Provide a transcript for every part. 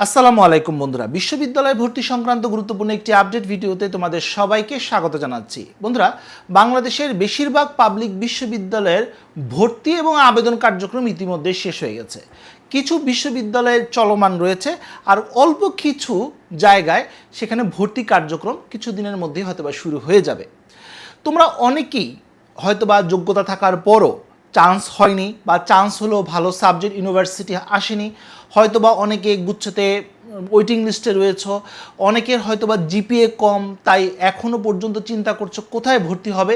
আসসালামু আলাইকুম বন্ধুরা, বিশ্ববিদ্যালয় ভর্তি সংক্রান্ত গুরুত্বপূর্ণ একটি আপডেট ভিডিওতে তোমাদের সবাইকে স্বাগত জানাচ্ছি। বন্ধুরা, বাংলাদেশের বেশিরভাগ পাবলিক বিশ্ববিদ্যালয়ের ভর্তি এবং আবেদন কার্যক্রম ইতিমধ্যে শেষ হয়ে গেছে। কিছু বিশ্ববিদ্যালয়ের চলমান রয়েছে, আর অল্প কিছু জায়গায় সেখানে ভর্তি কার্যক্রম কিছু দিনের মধ্যেই হয়তোবা শুরু হয়ে যাবে। তোমরা অনেকেই হয়তোবা যোগ্যতা থাকার পরও চান্স হয়নি, বা চান্স হলেও ভালো সাবজেক্ট ইউনিভার্সিটি আসেনি, হয়তোবা অনেকে গুচ্ছতে ওয়েটিং লিস্টে রয়েছে, অনেকের হয়তোবা জিপিএ কম, তাই এখনও পর্যন্ত চিন্তা করছো কোথায় ভর্তি হবে।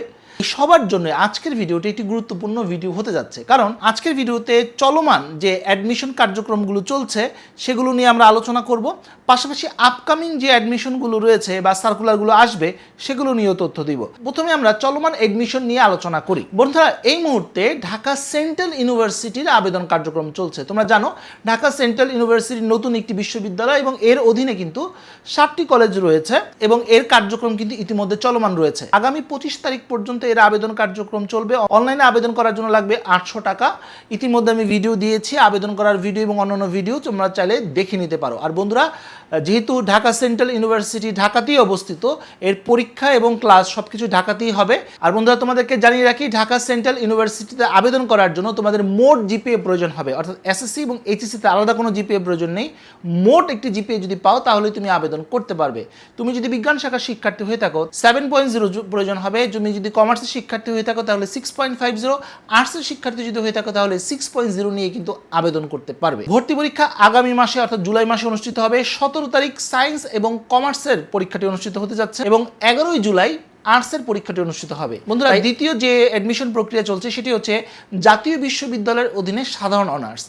সবার জন্য আজকের ভিডিওটি একটি গুরুত্বপূর্ণ ভিডিও হতে যাচ্ছে, কারণ আজকের ভিডিওতে চলমান যে অ্যাডমিশন কার্যক্রমগুলো চলছে সেগুলো নিয়ে আমরা আলোচনা করব, পাশাপাশি আপকামিং যে অ্যাডমিশনগুলো রয়েছে বা সার্কুলারগুলো আসবে সেগুলো নিয়েও তথ্য দিব। প্রথমে আমরা চলমান অ্যাডমিশন নিয়ে আলোচনা করি। বন্ধুরা, এই মুহূর্তে ঢাকা সেন্ট্রাল ইউনিভার্সিটির আবেদন কার্যক্রম চলছে। তোমরা জানো ঢাকা সেন্ট্রাল ইউনিভার্সিটি নতুন একটি বিশ্ববিদ্যালয় এবং এর অধীনে কিন্তু 7টি কলেজ রয়েছে এবং এর কার্যক্রম কিন্তু ইতিমধ্যে চলমান রয়েছে। আগামী 25 তারিখ পর্যন্ত এর আবেদন কার্যক্রম চলবে। অনলাইনে আবেদন করার জন্য লাগবে 800 টাকা। ইতিমধ্যে আমি ভিডিও দিয়েছি, আবেদন করার ভিডিও এবং অন্যান্য ভিডিও তোমরা চাইলে দেখে নিতে পারো। আর বন্ধুরা, যেহেতু ঢাকা সেন্ট্রাল ইউনিভার্সিটি ঢাকাতেই অবস্থিত, এর পরীক্ষা এবং ক্লাস সব কিছু ঢাকাতেই হবে। আর বন্ধুরা, তোমাদেরকে জানিয়ে রাখি, ঢাকা সেন্ট্রাল ইউনিভার্সিটিতে আবেদন করার জন্য তোমাদের মোট জিপিএ প্রয়োজন হবে, অর্থাৎ এসএসসি এবং এইচএসসিতে আলাদা কোনো জিপিএ প্রয়োজন নেই। মোট একটি জিপিএ যদি পাও তাহলে তুমি আবেদন করতে পারবে। তুমি যদি বিজ্ঞান শাখার শিক্ষার্থী হয়ে থাকো 7.0 প্রয়োজন হবে। তুমি যদি কমার্সের শিক্ষার্থী হয়ে থাকো তাহলে 6.50, আর্টসের শিক্ষার্থী যদি হয়ে থাকো তাহলে 6.0 নিয়ে কিন্তু আবেদন করতে পারবে। ভর্তি পরীক্ষা আগামী মাসে অর্থাৎ জুলাই মাসে অনুষ্ঠিত হবে। 17 তারিখ সায়েন্স এবং কমার্সের পরীক্ষাটি অনুষ্ঠিত হতে যাচ্ছে এবং 11 জুলাই আর্টসের পরীক্ষাটি অনুষ্ঠিত হবে। বন্ধুরা, দ্বিতীয় যে অ্যাডমিশন প্রক্রিয়া চলছে সেটি হচ্ছে জাতীয় বিশ্ববিদ্যালয়ের অধীনে সাধারণ অনার্স।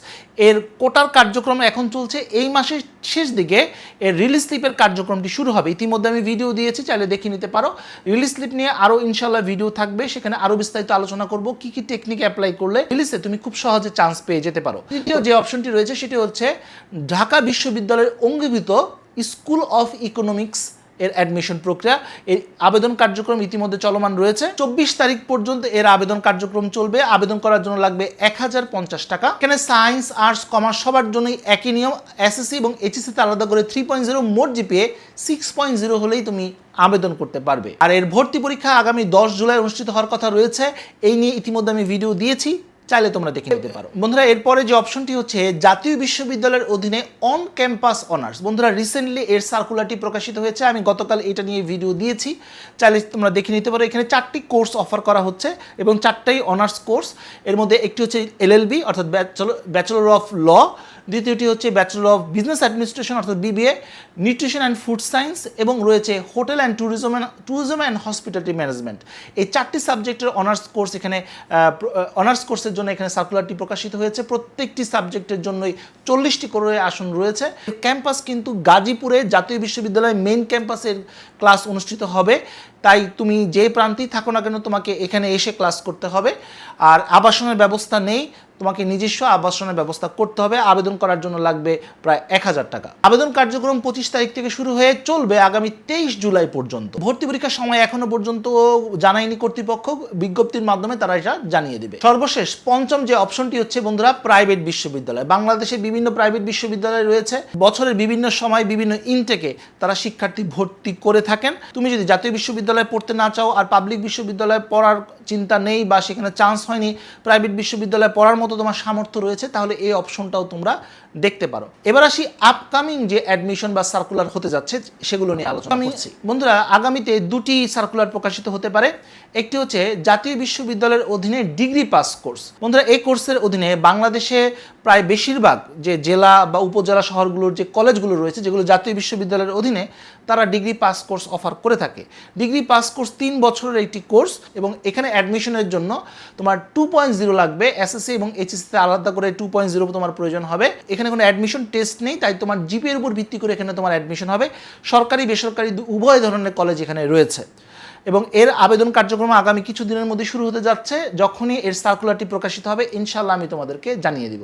এর কোটার কার্যক্রম এখন চলছে। এই মাসের শেষ দিকে এর রিলিজ স্লিপের কার্যক্রমটি শুরু হবে। ইতিমধ্যে আমি ভিডিও দিয়েছি, চাইলে দেখে নিতে পারো। রিলিজ স্লিপ নিয়ে আরও ইনশাল্লাহ ভিডিও থাকবে, সেখানে আরও বিস্তারিত আলোচনা করব কি কি টেকনিক অ্যাপ্লাই করলে রিলিজে তুমি খুব সহজে চান্স পেয়ে যেতে পারো। তৃতীয় যে অপশনটি রয়েছে সেটি হচ্ছে ঢাকা বিশ্ববিদ্যালয়ের অঙ্গীভূত স্কুল অফ ইকোনমিক্স এর অ্যাডমিশন প্রক্রিয়া। এর আবেদন কার্যক্রম ইতিমধ্যে চলমান রয়েছে। 24 তারিখ পর্যন্ত এর আবেদন কার্যক্রম চলবে। আবেদন করার জন্য লাগবে 1050 টাকা। এখানে সায়েন্স, আর্টস, কমার্স সবার জন্যই একই নিয়ম। এসএসসি এবং এইচএসসিতে আলাদা করে 3.0, মোট জিপিএ 6.0 হলেই তুমি আবেদন করতে পারবে। আর এর ভর্তি পরীক্ষা আগামী 10 জুলাই অনুষ্ঠিত হওয়ার কথা রয়েছে। এই নিয়ে ইতিমধ্যে আমি ভিডিও দিয়েছি, চাইলে তোমরা দেখে নিতে পারো। বন্ধুরা, এরপরে যে অপশনটি হচ্ছে জাতীয় বিশ্ববিদ্যালয়ের অধীনে অন ক্যাম্পাস অনার্স। বন্ধুরা, রিসেন্টলি এর সার্কুলারটি প্রকাশিত হয়েছে। আমি গতকাল এটা নিয়ে ভিডিও দিয়েছি, চাইলে তোমরা দেখে নিতে পারো। এখানে 4টি কোর্স অফার করা হচ্ছে এবং 4টাই অনার্স কোর্স। এর মধ্যে একটি হচ্ছে এলএলবি অর্থাৎ ব্যাচেলর অফ ল, দ্বিতীয়টি হচ্ছে ব্যাচেলর অফ বিজনেস অ্যাডমিনিস্ট্রেশন অর্থাৎ BBA, nutrition and food science, এবং রয়েছে hotel and tourism and hospitality management. এই 4টি সাবজেক্টের অনার্স কোর্স এখানে অনার্স কোর্সের জন্য এখানে সার্কুলারটি প্রকাশিত হয়েছে। প্রত্যেকটি সাবজেক্টের জন্যই 40টি করে আসন রয়েছে। ক্যাম্পাস কিন্তু গাজীপুরে জাতীয় বিশ্ববিদ্যালয়ের মেইন ক্যাম্পাসের ক্লাস অনুষ্ঠিত হবে, তাই তুমি যে প্রান্তেই থাকো না কেন তোমাকে এখানে এসে ক্লাস করতে হবে। আর আবাসনের ব্যবস্থা নেই, তোমাকে নিজস্ব আবাসনের ব্যবস্থা করতে হবে। আবেদন করার জন্য লাগবে প্রায় 1000 টাকা। আবেদন কার্যক্রম 25 তারিখ থেকে শুরু হয়ে চলবে আগামী 23 জুলাই পর্যন্ত। ভর্তি পরীক্ষার সময় এখনো পর্যন্ত জানায়নি কর্তৃপক্ষ, বিজ্ঞপ্তির মাধ্যমে তারা এটা জানিয়ে দেবে। সর্বশেষ পঞ্চম যে অপশনটি হচ্ছে বন্ধুরা প্রাইভেট বিশ্ববিদ্যালয়। বাংলাদেশে বিভিন্ন প্রাইভেট বিশ্ববিদ্যালয় রয়েছে। বছরের বিভিন্ন সময় বিভিন্ন ইনটেকে তারা শিক্ষার্থী ভর্তি করে থাকেন। তুমি যদি জাতীয় বিশ্ববিদ্যালয়ে পড়তে না চাও আর পাবলিক বিশ্ববিদ্যালয়ে পড়ার চিন্তা নেই বা সেখানে চান্স হয়নি, প্রাইভেট বিশ্ববিদ্যালয়ে পড়ার মতো তোমার সামর্থ্য রয়েছে, তাহলে এই অপশনটাও তোমরা দেখতে পারো। এবার আসি আপকামিং যে অ্যাডমিশন বা সার্কুলার হতে যাচ্ছে সেগুলো নিয়ে আলোচনা করছি। বন্ধুরা, আগামীতে 2টি সার্কুলার প্রকাশিত হতে পারে। একটি হচ্ছে জাতীয় বিশ্ববিদ্যালয়ের অধীনে ডিগ্রি পাস কোর্স। বন্ধুরা, এই কোর্সের অধীনে বাংলাদেশে প্রায় বেশিরভাগ যে জেলা বা উপজেলা শহরগুলোর যে কলেজগুলো রয়েছে যেগুলো জাতীয় বিশ্ববিদ্যালয়ের অধীনে, তারা ডিগ্রি পাস কোর্স অফার করে থাকে। ডিগ্রি পাস কোর্স 3 বছরের একটি কোর্স এবং এখানে অ্যাডমিশনের জন্য তোমার 2.0 লাগবে। এসএসসি এবং এইচএসসিতে আলাদা করে 2.0 তোমার প্রয়োজন হবে। এখানে কোনো অ্যাডমিশন টেস্ট নেই, তাই তোমার জিপিএর উপর ভিত্তি করে এখানে তোমার অ্যাডমিশন হবে। সরকারি বেসরকারি উভয় ধরনের কলেজ এখানে রয়েছে এবং এর আবেদন কার্যক্রম আগামী কিছু দিনের মধ্যে শুরু হতে যাচ্ছে। যখনই এর সার্কুলারটি প্রকাশিত হবে ইনশাল্লাহ আমি তোমাদেরকে জানিয়ে দিব।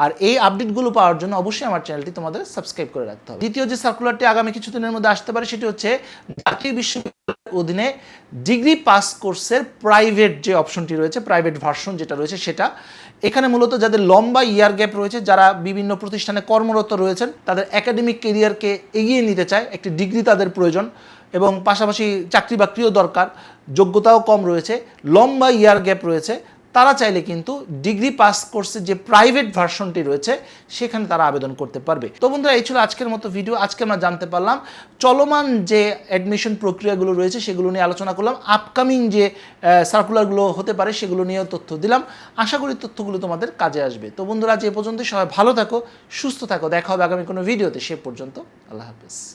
আর এই আপডেটগুলো পাওয়ার জন্য অবশ্যই আমার চ্যানেলটি তোমাদের সাবস্ক্রাইব করে রাখতে হবে। দ্বিতীয় যে সার্কুলারটি আগামী কিছু দিনের মধ্যে আসতে পারে সেটি হচ্ছে জাতীয় বিশ্ববিদ্যালয়ের অধীনে ডিগ্রি পাস কোর্সের প্রাইভেট যে অপশনটি রয়েছে, প্রাইভেট ভার্সন যেটা রয়েছে সেটা। এখানে মূলত যাদের লম্বা ইয়ার গ্যাপ রয়েছে, যারা বিভিন্ন প্রতিষ্ঠানে কর্মরত রয়েছেন, তাদের একাডেমিক কেরিয়ারকে এগিয়ে নিতে চায়, একটি ডিগ্রি তাদের প্রয়োজন এবং পাশাপাশি চাকরি বাকরিও দরকার, যোগ্যতাও কম রয়েছে, লম্বা ইয়ার গ্যাপ রয়েছে, তারা চাইলে কিন্তু ডিগ্রি পাস কোর্সের যে প্রাইভেট ভার্সনটি রয়েছে সেখানে তারা আবেদন করতে পারবে। তো বন্ধুরা, এই ছিল আজকের মতো ভিডিও। আজকে আমরা জানতে পারলাম চলমান যে অ্যাডমিশন প্রক্রিয়াগুলো রয়েছে সেগুলো নিয়ে আলোচনা করলাম, আপকামিং যে সার্কুলারগুলো হতে পারে সেগুলো নিয়েও তথ্য দিলাম। আশা করি তথ্যগুলো তোমাদের কাজে আসবে। তো বন্ধুরা, আজ এ পর্যন্ত, সবাই ভালো থাকো, সুস্থ থাকো, দেখা হবে আগামী কোনো ভিডিওতে। সে পর্যন্ত আল্লাহ হাফেজ।